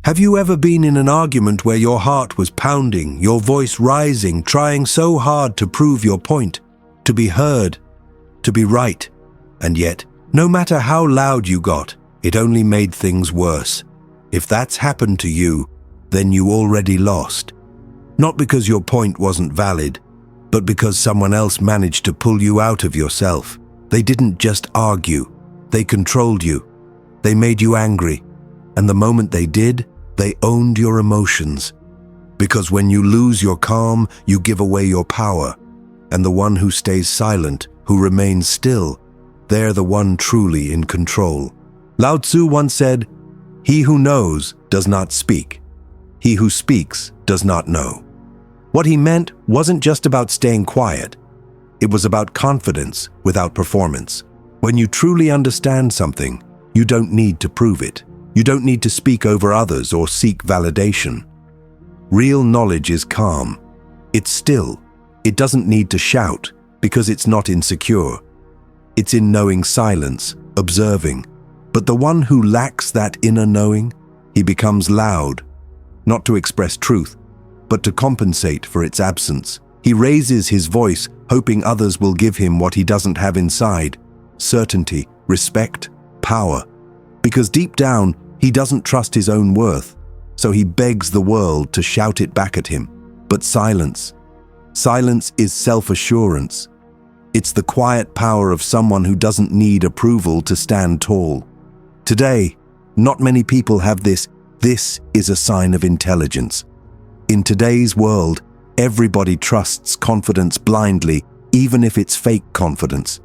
Have you ever been in an argument where your heart was pounding, your voice rising, trying so hard to prove your point, to be heard, to be right, and yet, no matter how loud you got, it only made things worse? If that's happened to you, then you already lost. Not because your point wasn't valid, but because someone else managed to pull you out of yourself. They didn't just argue, they controlled you. They made you angry, and the moment they did, they owned your emotions. Because when you lose your calm, you give away your power. And the one who stays silent, who remains still, they're the one truly in control. Lao Tzu once said, "He who knows does not speak. He who speaks does not know." What he meant wasn't just about staying quiet. It was about confidence without performance. When you truly understand something, you don't need to prove it. You don't need to speak over others or seek validation. Real knowledge is calm. It's still. It doesn't need to shout because it's not insecure. It's in knowing silence, observing. But the one who lacks that inner knowing, he becomes loud, not to express truth, but to compensate for its absence. He raises his voice, hoping others will give him what he doesn't have inside: certainty, respect, power. Because deep down, he doesn't trust his own worth, so he begs the world to shout it back at him. But silence is self-assurance. It's the quiet power of someone who doesn't need approval to stand tall. Today, not many people have this. This is a sign of intelligence. In today's world, everybody trusts confidence blindly, even if it's fake confidence.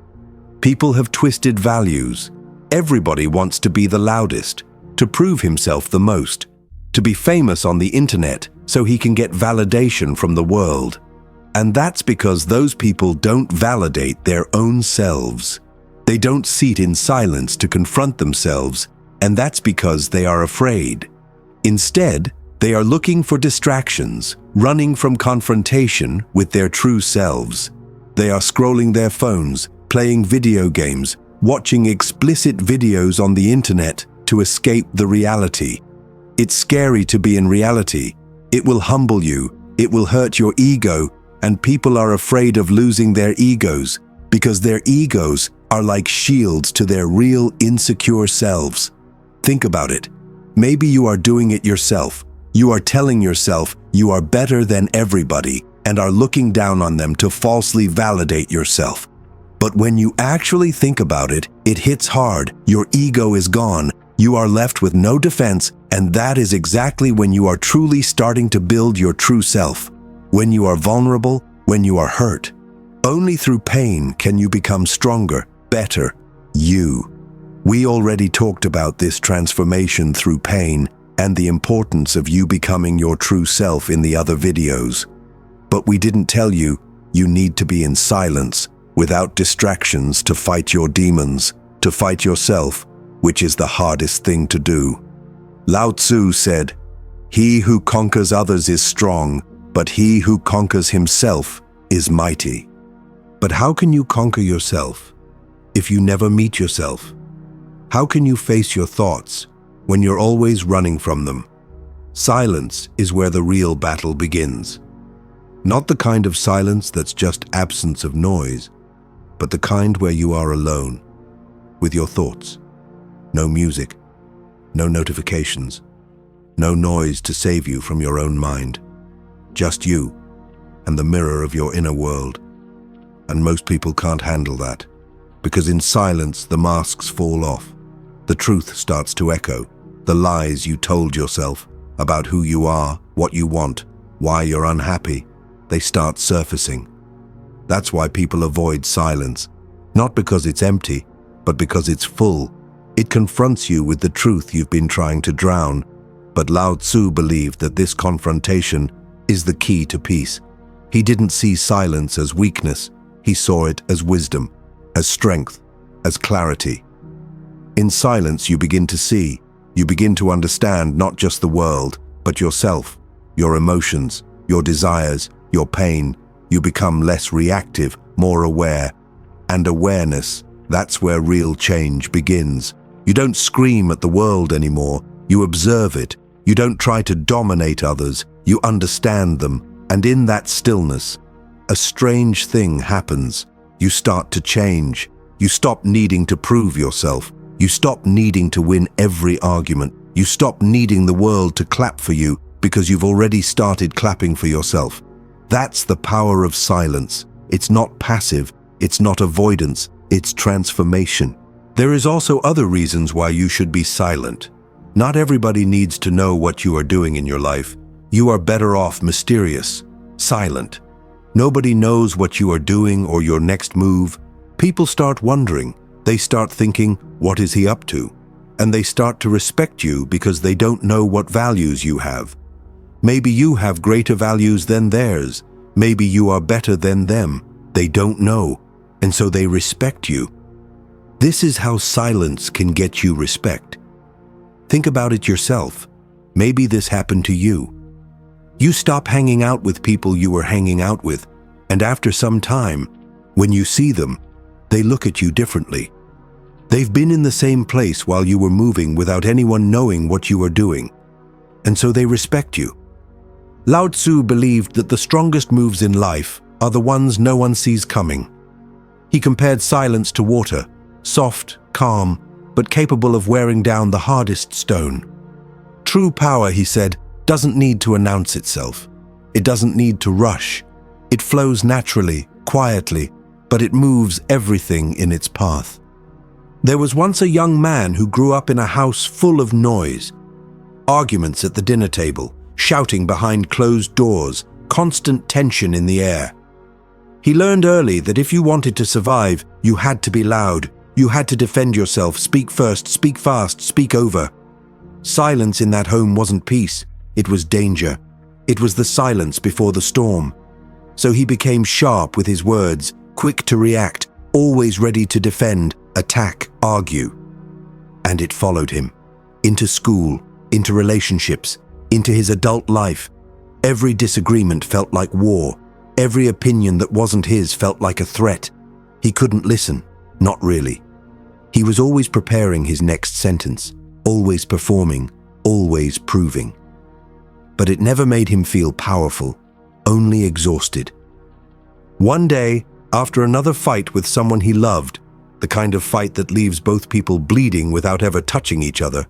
People have twisted values. Everybody wants to be the loudest, to prove himself the most, to be famous on the internet so he can get validation from the world. And that's because those people don't validate their own selves. They don't sit in silence to confront themselves, and that's because they are afraid. Instead, they are looking for distractions, running from confrontation with their true selves. They are scrolling their phones, playing video games, watching explicit videos on the internet to escape the reality. It's scary to be in reality. It will humble you, it will hurt your ego, and people are afraid of losing their egos because their egos are like shields to their real insecure selves. Think about it. Maybe you are doing it yourself. You are telling yourself you are better than everybody and are looking down on them to falsely validate yourself. But when you actually think about it, it hits hard. Your ego is gone. You are left with no defense, and that is exactly when you are truly starting to build your true self. When you are vulnerable, when you are hurt. Only through pain can you become stronger, better, you. We already talked about this transformation through pain and the importance of you becoming your true self in the other videos. But we didn't tell you need to be in silence, without distractions to fight your demons, to fight yourself, which is the hardest thing to do. Lao Tzu said, "He who conquers others is strong, but he who conquers himself is mighty." But how can you conquer yourself if you never meet yourself? How can you face your thoughts when you're always running from them? Silence is where the real battle begins. Not the kind of silence that's just absence of noise, but the kind where you are alone with your thoughts. No music, no notifications, no noise to save you from your own mind. Just you and the mirror of your inner world. And most people can't handle that, because in silence the masks fall off. The truth starts to echo. The lies you told yourself about who you are, what you want, why you're unhappy, they start surfacing. That's why people avoid silence, not because it's empty, but because it's full. It confronts you with the truth you've been trying to drown. But Lao Tzu believed that this confrontation is the key to peace. He didn't see silence as weakness. He saw it as wisdom, as strength, as clarity. In silence, you begin to see, you begin to understand not just the world, but yourself, your emotions, your desires, your pain. You become less reactive, more aware. And awareness, that's where real change begins. You don't scream at the world anymore. You observe it. You don't try to dominate others, you understand them, and in that stillness, a strange thing happens. You start to change. You stop needing to prove yourself. You stop needing to win every argument. You stop needing the world to clap for you because you've already started clapping for yourself. That's the power of silence. It's not passive, it's not avoidance, it's transformation. There is also other reasons why you should be silent. Not everybody needs to know what you are doing in your life. You are better off mysterious, silent. Nobody knows what you are doing or your next move. People start wondering. They start thinking, what is he up to? And they start to respect you because they don't know what values you have. Maybe you have greater values than theirs. Maybe you are better than them. They don't know, and so they respect you. This is how silence can get you respect. Think about it yourself. Maybe this happened to you. You stop hanging out with people you were hanging out with, and after some time, when you see them, they look at you differently. They've been in the same place while you were moving without anyone knowing what you are doing, and so they respect you. Lao Tzu believed that the strongest moves in life are the ones no one sees coming. He compared silence to water, soft, calm, but capable of wearing down the hardest stone. True power, he said, doesn't need to announce itself. It doesn't need to rush. It flows naturally, quietly, but it moves everything in its path. There was once a young man who grew up in a house full of noise. Arguments at the dinner table, shouting behind closed doors, constant tension in the air. He learned early that if you wanted to survive, you had to be loud. You had to defend yourself, speak first, speak fast, speak over. Silence in that home wasn't peace, it was danger. It was the silence before the storm. So he became sharp with his words, quick to react, always ready to defend, attack, argue. And it followed him. Into school, into relationships, into his adult life. Every disagreement felt like war. Every opinion that wasn't his felt like a threat. He couldn't listen, not really. He was always preparing his next sentence, always performing, always proving. But it never made him feel powerful, only exhausted. One day, after another fight with someone he loved, the kind of fight that leaves both people bleeding without ever touching each other,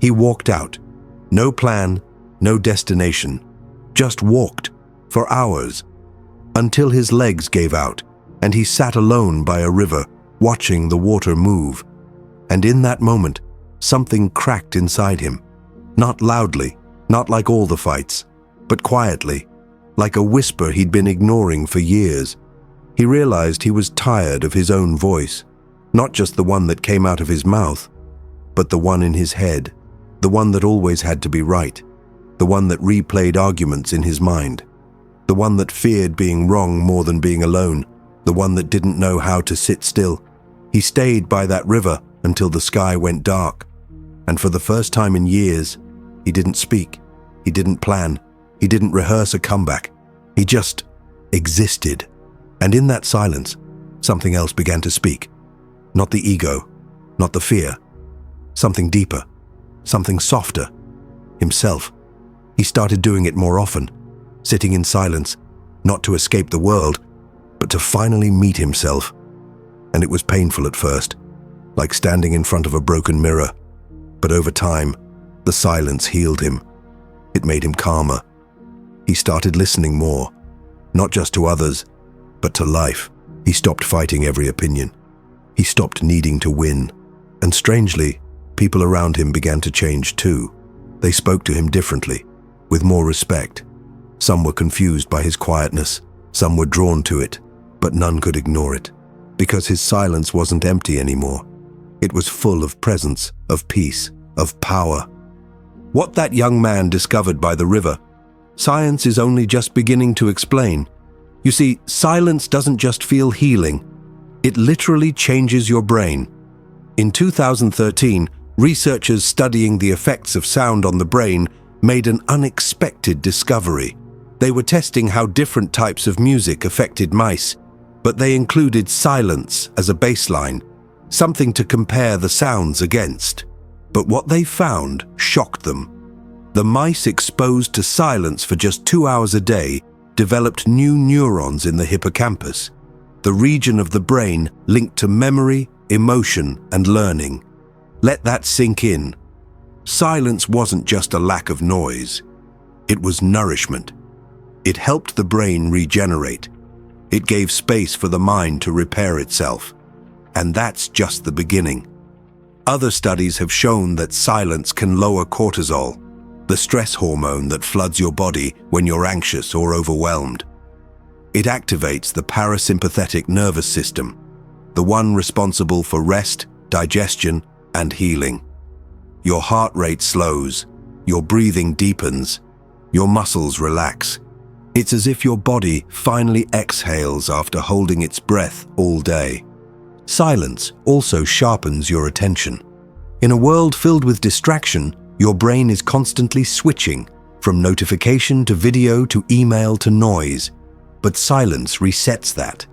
he walked out. No plan, no destination, just walked for hours, until his legs gave out and he sat alone by a river, watching the water move. And in that moment, something cracked inside him. Not loudly, not like all the fights, but quietly, like a whisper he'd been ignoring for years. He realized he was tired of his own voice, not just the one that came out of his mouth, but the one in his head, the one that always had to be right, the one that replayed arguments in his mind, the one that feared being wrong more than being alone, the one that didn't know how to sit still. He stayed by that river until the sky went dark, and for the first time in years, he didn't speak, he didn't plan, he didn't rehearse a comeback. He just existed. And in that silence, something else began to speak. Not the ego, not the fear. Something deeper, something softer. Himself. He started doing it more often, sitting in silence, not to escape the world, but to finally meet himself. And it was painful at first, like standing in front of a broken mirror. But over time, the silence healed him. It made him calmer. He started listening more, not just to others, but to life. He stopped fighting every opinion. He stopped needing to win. And strangely, people around him began to change too. They spoke to him differently, with more respect. Some were confused by his quietness, some were drawn to it, but none could ignore it, because his silence wasn't empty anymore. It was full of presence, of peace, of power. What that young man discovered by the river, science is only just beginning to explain. You see, silence doesn't just feel healing. It literally changes your brain. In 2013, researchers studying the effects of sound on the brain made an unexpected discovery. They were testing how different types of music affected mice, but they included silence as a baseline, something to compare the sounds against. But what they found shocked them. The mice exposed to silence for just 2 hours a day developed new neurons in the hippocampus, the region of the brain linked to memory, emotion, and learning. Let that sink in. Silence wasn't just a lack of noise. It was nourishment. It helped the brain regenerate. It gave space for the mind to repair itself. And that's just the beginning. Other studies have shown that silence can lower cortisol, the stress hormone that floods your body when you're anxious or overwhelmed. It activates the parasympathetic nervous system, the one responsible for rest, digestion, and healing. Your heart rate slows, your breathing deepens, your muscles relax. It's as if your body finally exhales after holding its breath all day. Silence also sharpens your attention. In a world filled with distraction, your brain is constantly switching from notification to video to email to noise. But silence resets that.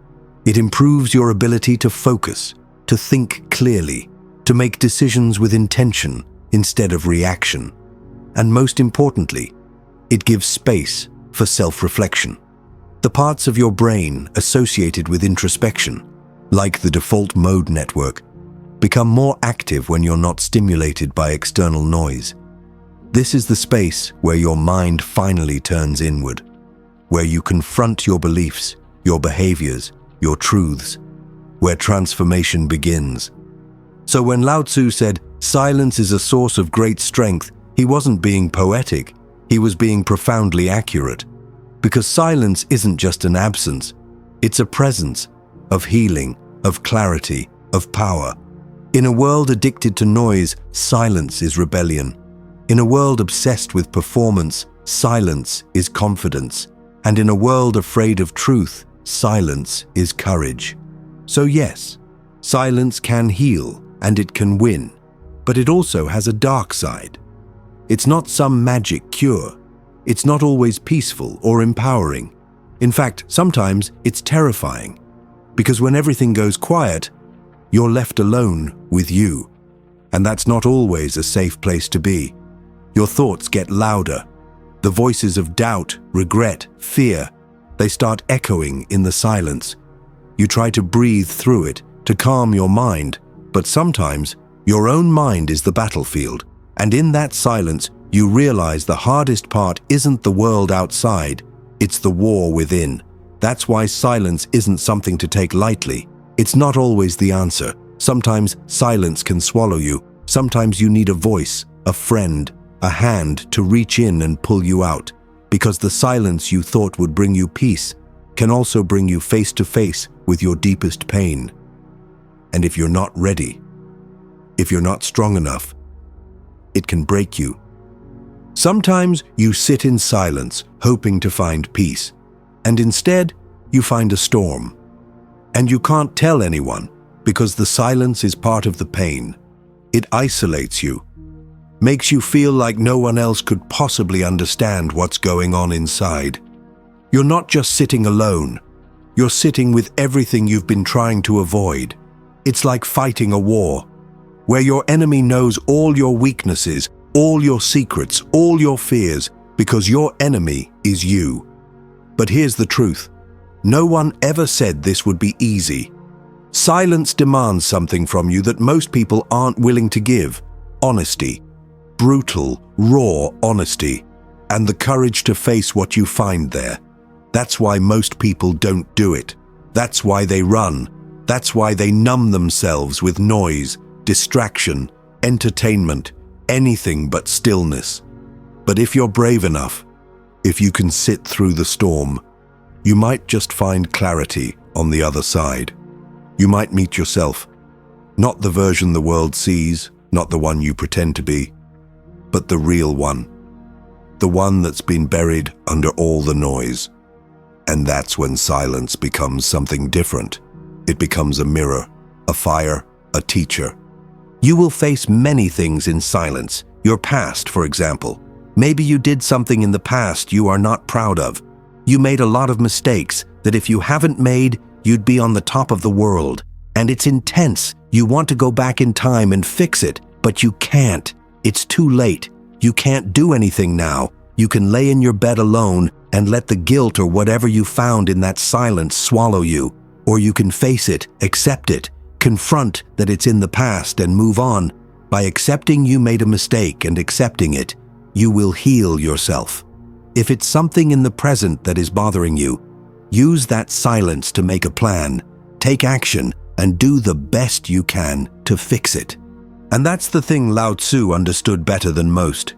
It improves your ability to focus, to think clearly, to make decisions with intention instead of reaction. And most importantly, it gives space for self-reflection. The parts of your brain associated with introspection, like the default mode network, become more active when you're not stimulated by external noise. This is the space where your mind finally turns inward, where you confront your beliefs, your behaviors, your truths, where transformation begins. So when Lao Tzu said, "Silence is a source of great strength," he wasn't being poetic, he was being profoundly accurate. Because silence isn't just an absence, it's a presence of healing, of clarity, of power. In a world addicted to noise, silence is rebellion. In a world obsessed with performance, silence is confidence. And in a world afraid of truth, silence is courage. So yes, silence can heal and it can win, but it also has a dark side. It's not some magic cure. It's not always peaceful or empowering. In fact, sometimes it's terrifying, because when everything goes quiet, you're left alone with you. And that's not always a safe place to be. Your thoughts get louder. The voices of doubt, regret, fear, they start echoing in the silence. You try to breathe through it, to calm your mind, but sometimes your own mind is the battlefield. And in that silence, you realize the hardest part isn't the world outside, it's the war within. That's why silence isn't something to take lightly. It's not always the answer. Sometimes silence can swallow you. Sometimes you need a voice, a friend, a hand to reach in and pull you out. Because the silence you thought would bring you peace can also bring you face to face with your deepest pain. And if you're not ready, if you're not strong enough, it can break you. Sometimes you sit in silence, hoping to find peace, and instead you find a storm. And you can't tell anyone, because the silence is part of the pain. It isolates you, makes you feel like no one else could possibly understand what's going on inside. You're not just sitting alone, you're sitting with everything you've been trying to avoid. It's like fighting a war, where your enemy knows all your weaknesses, all your secrets, all your fears, because your enemy is you. But here's the truth. No one ever said this would be easy. Silence demands something from you that most people aren't willing to give. Honesty. Brutal, raw honesty. And the courage to face what you find there. That's why most people don't do it. That's why they run. That's why they numb themselves with noise, distraction, entertainment, anything but stillness. But if you're brave enough, if you can sit through the storm, you might just find clarity on the other side. You might meet yourself, not the version the world sees, not the one you pretend to be, but the real one, the one that's been buried under all the noise. And that's when silence becomes something different. It becomes a mirror, a fire, a teacher. You will face many things in silence. Your past, for example. Maybe you did something in the past you are not proud of. You made a lot of mistakes that if you haven't made, you'd be on the top of the world. And it's intense. You want to go back in time and fix it, but you can't. It's too late. You can't do anything now. You can lay in your bed alone and let the guilt or whatever you found in that silence swallow you. Or you can face it, accept it, confront that it's in the past and move on. By accepting you made a mistake and accepting it, you will heal yourself. If it's something in the present that is bothering you, use that silence to make a plan, take action, and do the best you can to fix it. And that's the thing Lao Tzu understood better than most.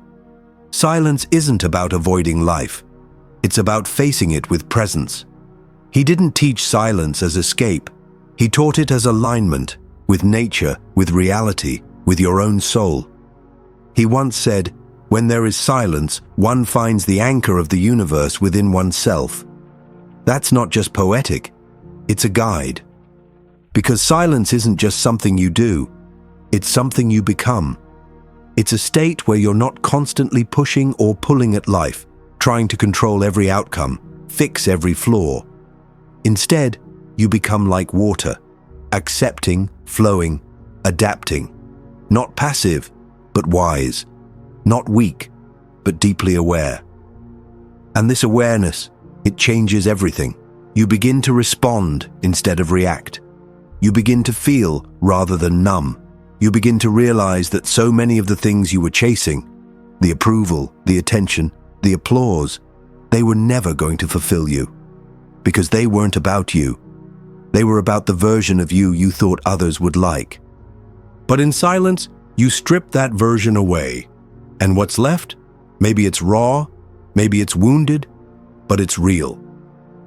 Silence isn't about avoiding life. It's about facing it with presence. He didn't teach silence as escape. He taught it as alignment with nature, with reality, with your own soul. He once said, "When there is silence, one finds the anchor of the universe within oneself." That's not just poetic, it's a guide. Because silence isn't just something you do, it's something you become. It's a state where you're not constantly pushing or pulling at life, trying to control every outcome, fix every flaw. Instead, you become like water, accepting, flowing, adapting. Not passive, but wise. Not weak, but deeply aware. And this awareness, it changes everything. You begin to respond instead of react. You begin to feel rather than numb. You begin to realize that so many of the things you were chasing, the approval, the attention, the applause, they were never going to fulfill you. Because they weren't about you. They were about the version of you you thought others would like. But in silence, you strip that version away. And what's left? Maybe it's raw, maybe it's wounded, but it's real.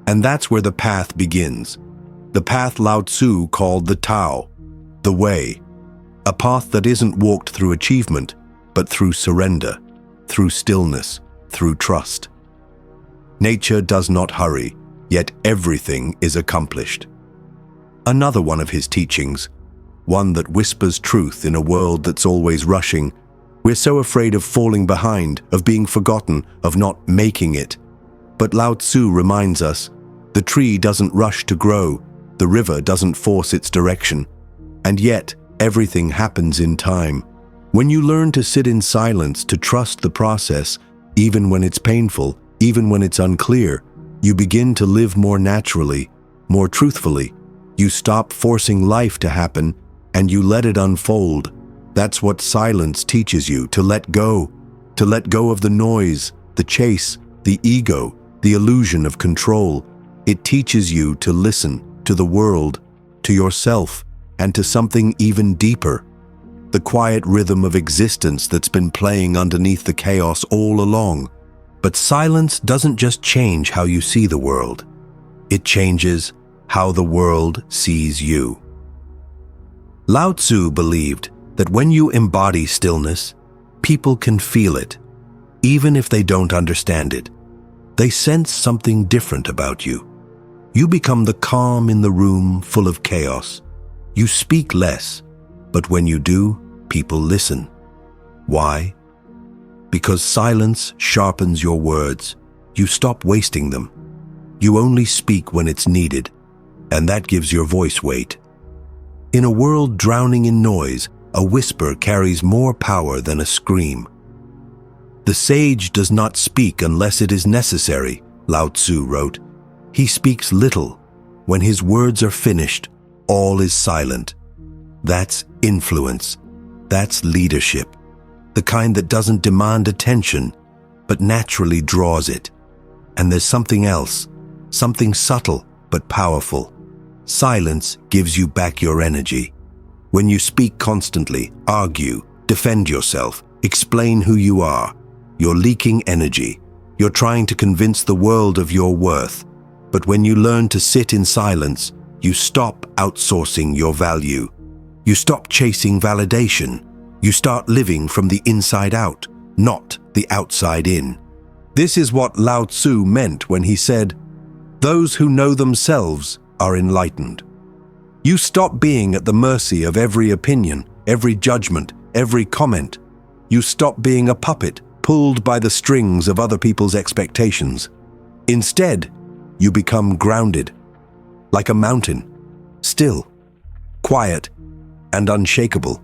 And that's where the path begins. The path Lao Tzu called the Tao, the way. A path that isn't walked through achievement, but through surrender, through stillness, through trust. Nature does not hurry, yet everything is accomplished. Another one of his teachings, one that whispers truth in a world that's always rushing. We're so afraid of falling behind, of being forgotten, of not making it. But Lao Tzu reminds us, the tree doesn't rush to grow, the river doesn't force its direction. And yet, everything happens in time. When you learn to sit in silence, to trust the process, even when it's painful, even when it's unclear, you begin to live more naturally, more truthfully. You stop forcing life to happen, and you let it unfold. That's what silence teaches you, to let go of the noise, the chase, the ego, the illusion of control. It teaches you to listen to the world, to yourself, and to something even deeper. The quiet rhythm of existence that's been playing underneath the chaos all along. But silence doesn't just change how you see the world. It changes how the world sees you. Lao Tzu believed that when you embody stillness, people can feel it, even if they don't understand it. They sense something different about you. You become the calm in the room full of chaos. You speak less, but when you do, people listen. Why? Because silence sharpens your words. You stop wasting them. You only speak when it's needed, and that gives your voice weight. In a world drowning in noise, a whisper carries more power than a scream. The sage does not speak unless it is necessary, Lao Tzu wrote. He speaks little. When his words are finished, all is silent. That's influence. That's leadership. The kind that doesn't demand attention, but naturally draws it. And there's something else, something subtle but powerful. Silence gives you back your energy. When you speak constantly, argue, defend yourself, explain who you are, you're leaking energy. You're trying to convince the world of your worth. But when you learn to sit in silence, you stop outsourcing your value. You stop chasing validation. You start living from the inside out, not the outside in. This is what Lao Tzu meant when he said, "Those who know themselves are enlightened." You stop being at the mercy of every opinion, every judgment, every comment. You stop being a puppet pulled by the strings of other people's expectations. Instead, you become grounded, like a mountain, still, quiet, and unshakable.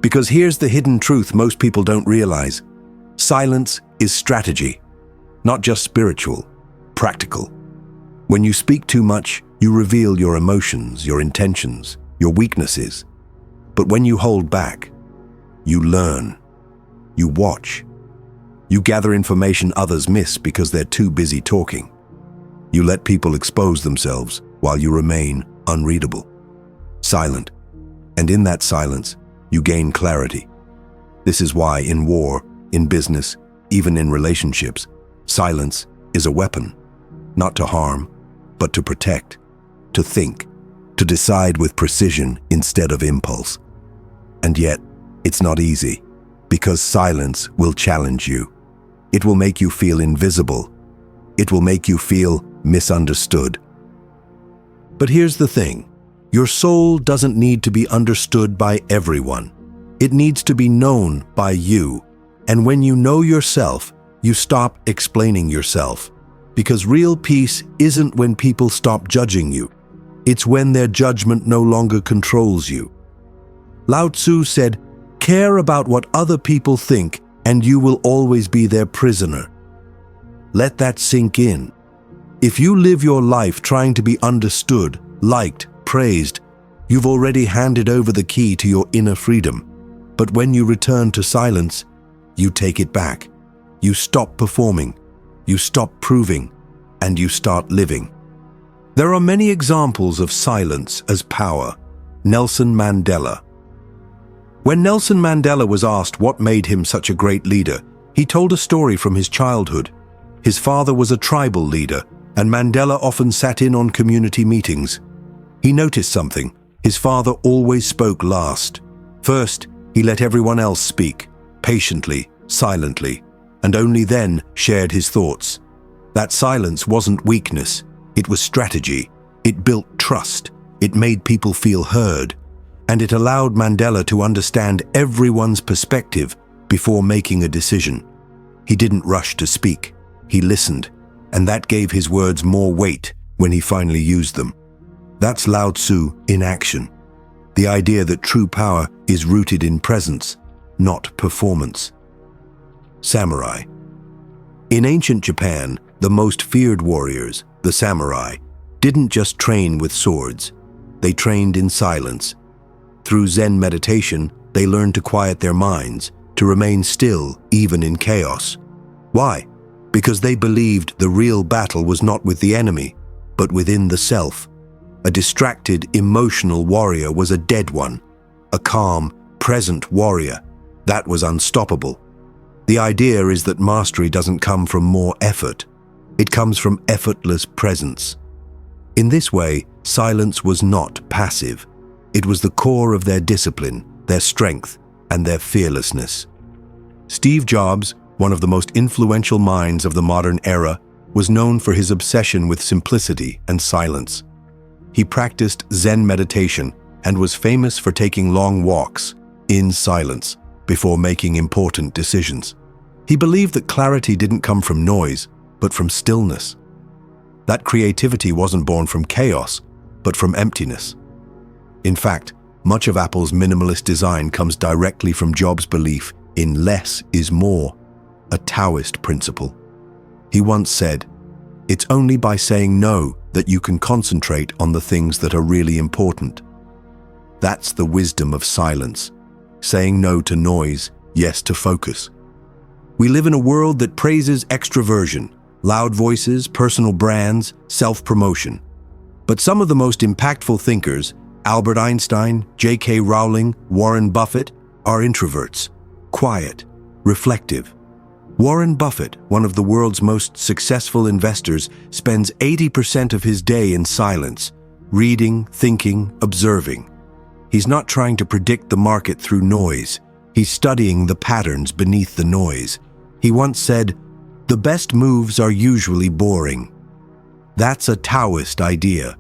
Because here's the hidden truth most people don't realize. Silence is strategy, not just spiritual, practical. When you speak too much, you reveal your emotions, your intentions, your weaknesses. But when you hold back, you learn, you watch, you gather information others miss because they're too busy talking. You let people expose themselves while you remain unreadable, silent. And in that silence, you gain clarity. This is why in war, in business, even in relationships, silence is a weapon, not to harm, but to protect, to think, to decide with precision instead of impulse. And yet, it's not easy, because silence will challenge you. It will make you feel invisible. It will make you feel misunderstood. But here's the thing. Your soul doesn't need to be understood by everyone. It needs to be known by you. And when you know yourself, you stop explaining yourself. Because real peace isn't when people stop judging you. It's when their judgment no longer controls you. Lao Tzu said, "Care about what other people think, and you will always be their prisoner." Let that sink in. If you live your life trying to be understood, liked, praised, you've already handed over the key to your inner freedom. But when you return to silence, you take it back. You stop performing, you stop proving, and you start living. There are many examples of silence as power. Nelson Mandela. When Nelson Mandela was asked what made him such a great leader, he told a story from his childhood. His father was a tribal leader, and Mandela often sat in on community meetings. He noticed something. His father always spoke last. First, he let everyone else speak, patiently, silently, and only then shared his thoughts. That silence wasn't weakness, it was strategy. It built trust, it made people feel heard, and it allowed Mandela to understand everyone's perspective before making a decision. He didn't rush to speak, he listened, and that gave his words more weight when he finally used them. That's Lao Tzu in action. The idea that true power is rooted in presence, not performance. Samurai. In ancient Japan, the most feared warriors, the samurai, didn't just train with swords. They trained in silence. Through Zen meditation, they learned to quiet their minds, to remain still even in chaos. Why? Because they believed the real battle was not with the enemy, but within the self. A distracted, emotional warrior was a dead one. A calm, present warrior, that was unstoppable. The idea is that mastery doesn't come from more effort. It comes from effortless presence. In this way, silence was not passive. It was the core of their discipline, their strength, and their fearlessness. Steve Jobs, one of the most influential minds of the modern era, was known for his obsession with simplicity and silence. He practiced Zen meditation and was famous for taking long walks in silence before making important decisions. He believed that clarity didn't come from noise, but from stillness. That creativity wasn't born from chaos, but from emptiness. In fact, much of Apple's minimalist design comes directly from Jobs' belief in less is more, a Taoist principle. He once said, "It's only by saying no that you can concentrate on the things that are really important." That's the wisdom of silence. Saying no to noise, yes to focus. We live in a world that praises extroversion, loud voices, personal brands, self-promotion. But some of the most impactful thinkers, Albert Einstein, J.K. Rowling, Warren Buffett, are introverts, quiet, reflective. Warren Buffett, one of the world's most successful investors, spends 80% of his day in silence, reading, thinking, observing. He's not trying to predict the market through noise. He's studying the patterns beneath the noise. He once said, "The best moves are usually boring." That's a Taoist idea.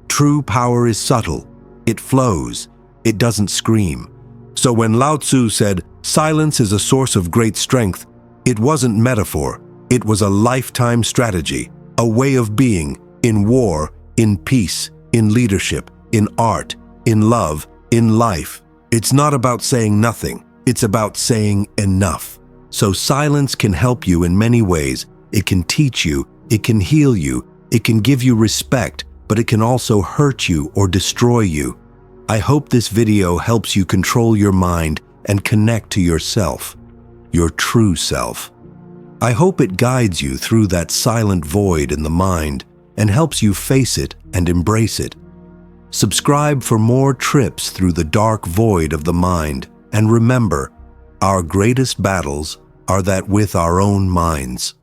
True power is subtle. It flows. It doesn't scream. So when Lao Tzu said, "Silence is a source of great strength," it wasn't metaphor. It was a lifetime strategy, a way of being, in war, in peace, in leadership, in art, in love, in life. It's not about saying nothing. It's about saying enough. So silence can help you in many ways. It can teach you, it can heal you, it can give you respect, but it can also hurt you or destroy you. I hope this video helps you control your mind and connect to yourself, your true self. I hope it guides you through that silent void in the mind and helps you face it and embrace it. Subscribe for more trips through the dark void of the mind, and remember, our greatest battles are that with our own minds.